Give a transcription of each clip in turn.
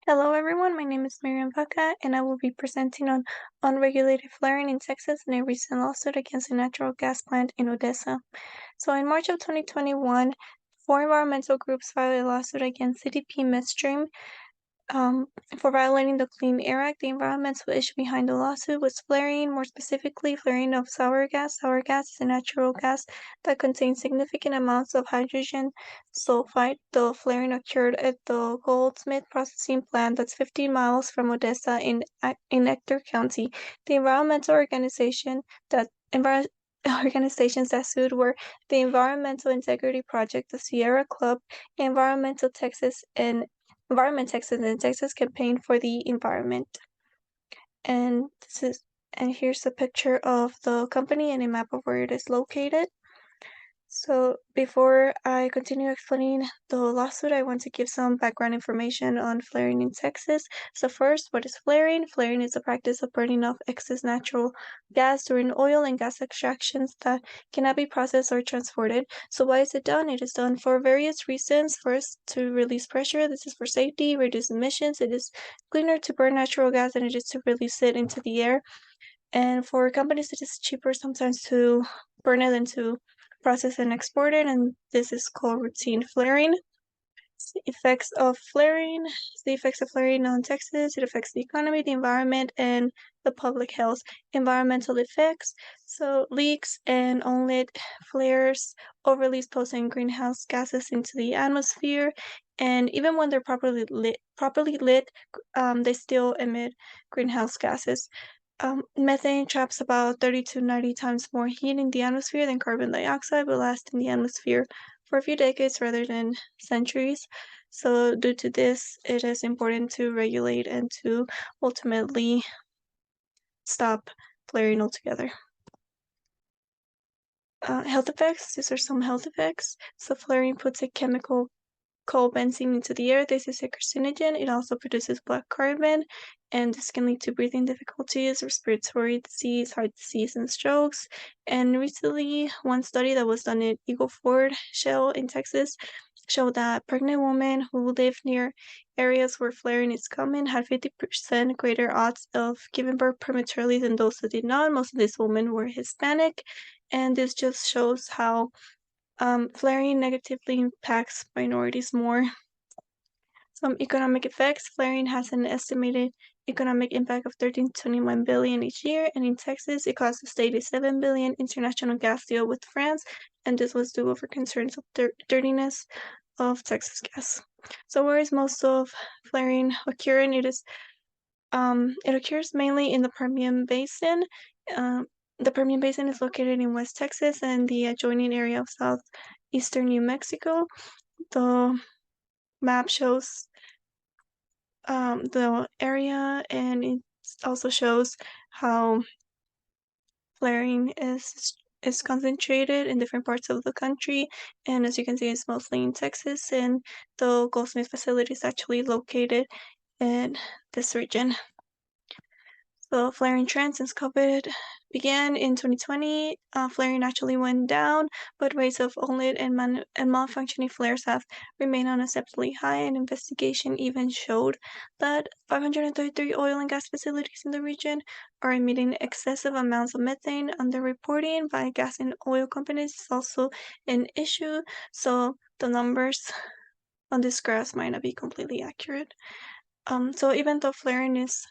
Hello everyone, my name is Miriam Vaca and I will be presenting on unregulated flaring in Texas in a recent lawsuit against a natural gas plant in Odessa. So in March of 2021, four environmental groups filed a lawsuit against CDP Midstream um, for violating the Clean Air Act. The environmental issue behind the lawsuit was flaring, more specifically flaring of sour gas. Sour gas is a natural gas that contains significant amounts of hydrogen sulfide. The flaring occurred at the Goldsmith processing plant that's 15 miles from Odessa in Ector County. The environmental organizations that sued were the Environmental Integrity Project, the Sierra Club, Environment Texas and Texas Campaign for the Environment. And here's a picture of the company and a map of where it is located. So before I continue explaining the lawsuit, I want to give some background information on flaring in Texas. So first, what is flaring? Flaring is the practice of burning off excess natural gas during oil and gas extractions that cannot be processed or transported. So why is it done? It is done for various reasons. First, to release pressure. This is for safety, reduce emissions. It is cleaner to burn natural gas than it is to release it into the air. And for companies, it is cheaper sometimes to burn it than to process and export it, and this is called routine flaring. The effects of flaring. The effects of flaring on Texas. It affects the economy, the environment, and the public health. Environmental effects. So leaks and unlit flares over-release posing greenhouse gases into the atmosphere, and even when they're properly lit, they still emit greenhouse gases. Methane traps about 30 to 90 times more heat in the atmosphere than carbon dioxide, but lasts in the atmosphere for a few decades rather than centuries. So due to this, it is important to regulate and to ultimately stop flaring altogether. Health effects. These are some health effects. So flaring puts a chemical called benzene into the air. This is a carcinogen. It also produces black carbon, and this can lead to breathing difficulties, respiratory disease, heart disease, and strokes. And recently, one study that was done in Eagle Ford Shale in Texas showed that pregnant women who live near areas where flaring is common had 50% greater odds of giving birth prematurely than those who did not. Most of these women were Hispanic, and this just shows how flaring negatively impacts minorities more. Some economic effects. Flaring has an estimated economic impact of 13 to 21 billion each year, and in Texas, it cost the state a 7 billion international gas deal with France, and this was due over concerns of dirtiness of Texas gas. So where is most of flaring occurring? It occurs mainly in the Permian Basin. The Permian Basin is located in West Texas and the adjoining area of southeastern New Mexico. The map shows the area, and it also shows how flaring is concentrated in different parts of the country. And as you can see, it's mostly in Texas, and the Goldsmith facility is actually located in this region. So flaring trend since COVID began in 2020, flaring actually went down, but rates of unlit and malfunctioning flares have remained unacceptably high, and investigation even showed that 533 oil and gas facilities in the region are emitting excessive amounts of methane. Underreporting by gas and oil companies is also an issue, so the numbers on this graph might not be completely accurate. So even though flaring is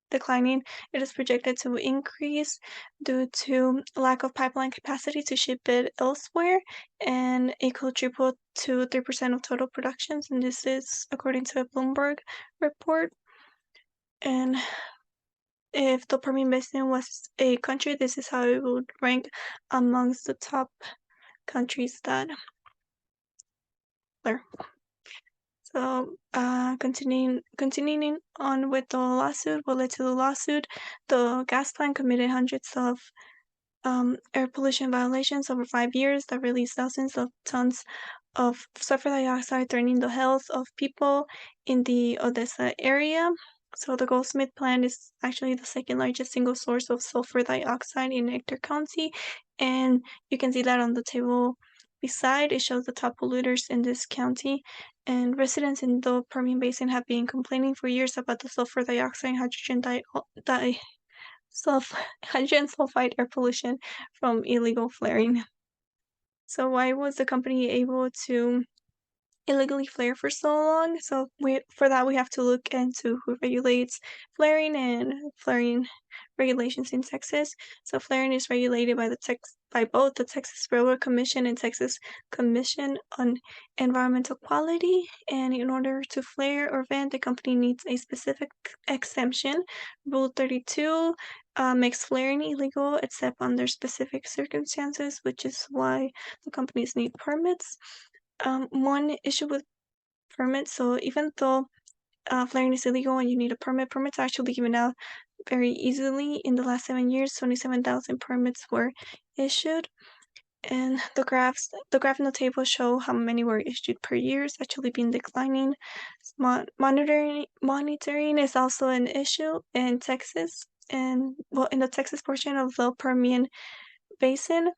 declining, it is projected to increase due to lack of pipeline capacity to ship it elsewhere, and it could triple to 3% of total productions, and this is according to a Bloomberg report. And if the Permian Basin was a country, this is how it would rank amongst the top countries that flare. So, continuing on with the lawsuit, what led to the lawsuit, the gas plant committed hundreds of air pollution violations over 5 years that released thousands of tons of sulfur dioxide, threatening the health of people in the Odessa area. So the Goldsmith plant is actually the second largest single source of sulfur dioxide in Ector County, and you can see that on the table Beside, it shows the top polluters in this county, and residents in the Permian Basin have been complaining for years about the sulfur dioxide and hydrogen sulfide air pollution from illegal flaring. So why was the company able to illegally flare for so long? So for that we have to look into who regulates flaring and flaring regulations in Texas. So flaring is regulated by by both the Texas Railroad Commission and Texas Commission on Environmental Quality. And in order to flare or vent, the company needs a specific exemption. Rule 32 makes flaring illegal except under specific circumstances, which is why the companies need permits. One issue with permits, so even though flaring is illegal and you need a permit, permits are actually given out very easily. In the last 7 years, 27,000 permits were issued, and the graph in the table show how many were issued per year. It's actually been declining. Monitoring is also an issue in Texas, and well, in the Texas portion of the Permian Basin.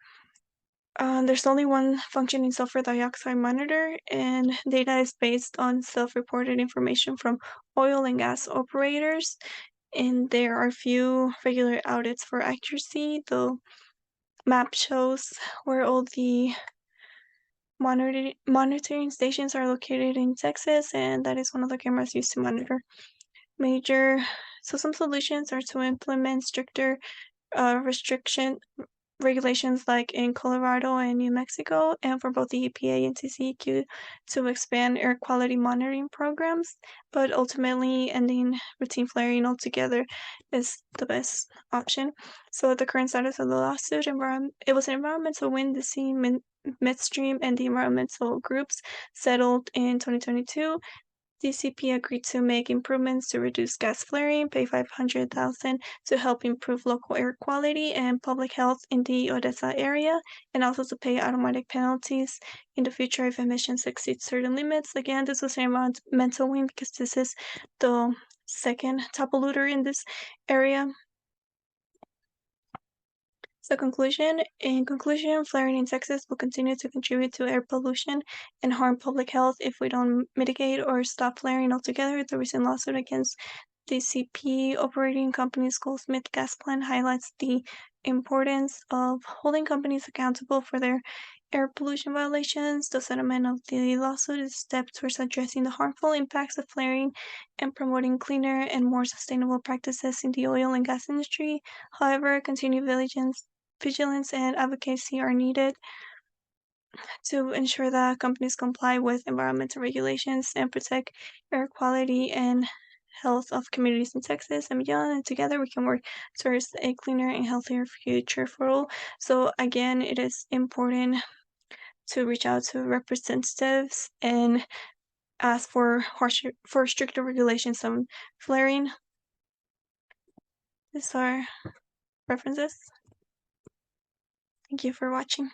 There's only one functioning sulfur dioxide monitor, and data is based on self-reported information from oil and gas operators, and there are few regular audits for accuracy. The map shows where all the monitoring stations are located in Texas, and that is one of the cameras used to monitor major. So some solutions are to implement stricter restriction regulations like in Colorado and New Mexico, and for both the EPA and TCEQ to expand air quality monitoring programs, but ultimately ending routine flaring altogether is the best option. So the current status of the lawsuit, it was an environmental win. The sea midstream and the environmental groups settled in 2022. DCP agreed to make improvements to reduce gas flaring, pay $500,000 to help improve local air quality and public health in the Odessa area, and also to pay automatic penalties in the future if emissions exceed certain limits. Again, this was an environmental win because this is the second top polluter in this area. So in conclusion, flaring in Texas will continue to contribute to air pollution and harm public health if we don't mitigate or stop flaring altogether. The recent lawsuit against the CP operating company's Goldsmith gas plant highlights the importance of holding companies accountable for their air pollution violations. The settlement of the lawsuit is a step towards addressing the harmful impacts of flaring and promoting cleaner and more sustainable practices in the oil and gas industry. However, continued vigilance and advocacy are needed to ensure that companies comply with environmental regulations and protect air quality and health of communities in Texas and beyond. And together we can work towards a cleaner and healthier future for all. So again, it is important to reach out to representatives and ask for stricter regulations on flaring. These are references. Thank you for watching.